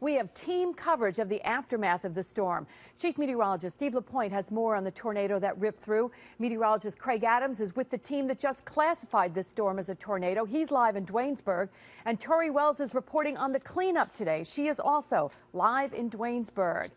We have team coverage of the aftermath of the storm. Chief Meteorologist Steve LaPointe has more on the tornado that ripped through. Meteorologist Craig Adams is with the team that just classified this storm as a tornado. He's live in Duanesburg. And Tori Wells is reporting on the cleanup today. She is also live in Duanesburg.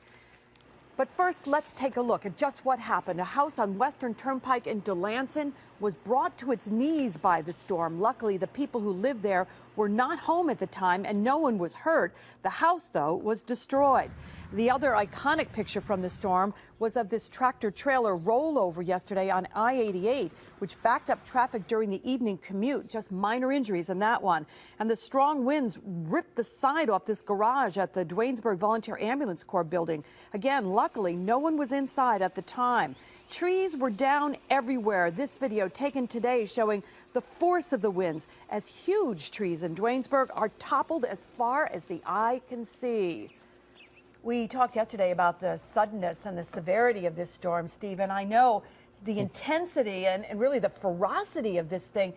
But first, let's take a look at just what happened. A house on Western Turnpike in Delancey was brought to its knees by the storm. Luckily, the people who lived there were not home at the time and no one was hurt. The house, though, was destroyed. The other iconic picture from the storm was of this tractor trailer rollover yesterday on I-88, which backed up traffic during the evening commute. Just minor injuries in that one. And the strong winds ripped the side off this garage at the Duanesburg Volunteer Ambulance Corps building. Again, luckily, no one was inside at the time. Trees were down everywhere. This video taken today showing the force of the winds as huge trees in Duanesburg are toppled as far as the eye can see. We talked yesterday about the suddenness and the severity of this storm, Steve, and I know the intensity and really the ferocity of this thing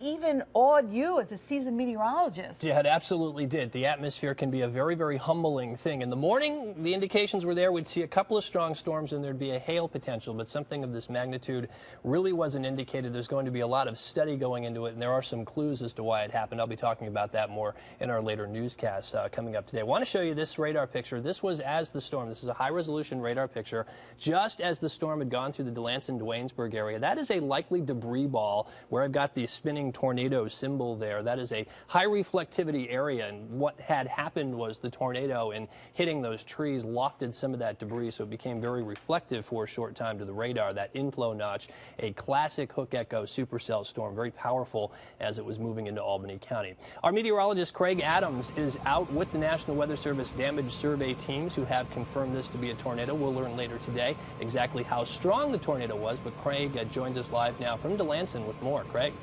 even awed you as a seasoned meteorologist. Yeah, it absolutely did. The atmosphere can be a very, very humbling thing. In the morning, the indications were there. We'd see a couple of strong storms and there'd be a hail potential, but something of this magnitude really wasn't indicated. There's going to be a lot of study going into it, and there are some clues as to why it happened. I'll be talking about that more in our later newscasts coming up today. I want to show you this radar picture. This was as the storm. This is a high-resolution radar picture just as the storm had gone through the Delancey and Duanesburg area. That is a likely debris ball where I've got the spinning tornado symbol there. That is a high reflectivity area, and what had happened was the tornado, in hitting those trees, lofted some of that debris, so it became very reflective for a short time to the radar. That inflow notch, a classic Hook Echo supercell storm, very powerful as it was moving into Albany County. Our meteorologist Craig Adams is out with the National Weather Service damage survey teams who have confirmed this to be a tornado. We'll learn later today exactly how strong the tornado was, but Craig joins us live now from Delancey with more. Craig.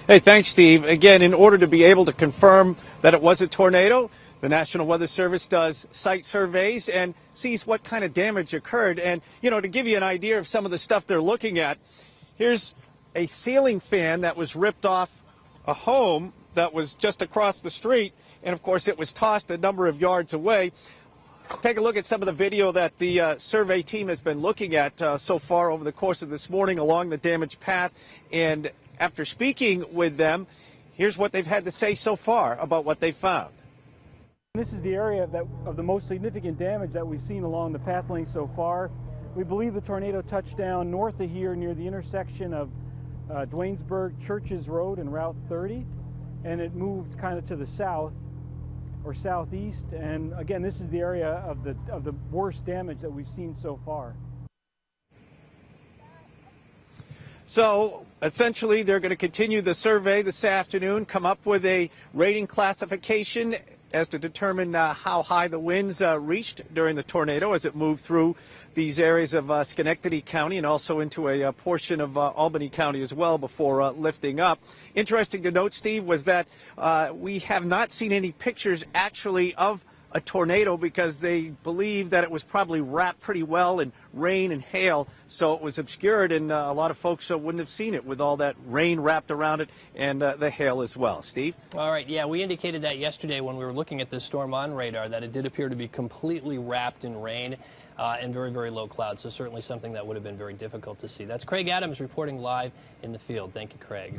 Hey, thanks, Steve. Again, in order to be able to confirm that it was a tornado, the National Weather Service does site surveys and sees what kind of damage occurred. And, you know, to give you an idea of some of the stuff they're looking at, here's a ceiling fan that was ripped off a home that was just across the street. And, of course, it was tossed a number of yards away. Take a look at some of the video that the survey team has been looking at so far over the course of this morning along the damaged path. And after speaking with them, here's what they've had to say so far about what they found. This is the area of the most significant damage that we've seen along the path length so far. We believe the tornado touched down north of here near the intersection of Duanesburg Churches Road and Route 30, and it moved kind of to the south or southeast. And again, this is the area of the worst damage that we've seen so far. So essentially, they're going to continue the survey this afternoon, come up with a rating classification as to determine how high the winds reached during the tornado as it moved through these areas of Schenectady County and also into a portion of Albany County as well before lifting up. Interesting to note, Steve, was that we have not seen any pictures actually of a tornado because they believe that it was probably wrapped pretty well in rain and hail, so it was obscured, and a lot of folks wouldn't have seen it with all that rain wrapped around it and the hail as well. Steve? All right, yeah, we indicated that yesterday when we were looking at this storm on radar, that it did appear to be completely wrapped in rain and very, very low clouds, so certainly something that would have been very difficult to see. That's Craig Adams reporting live in the field. Thank you, Craig.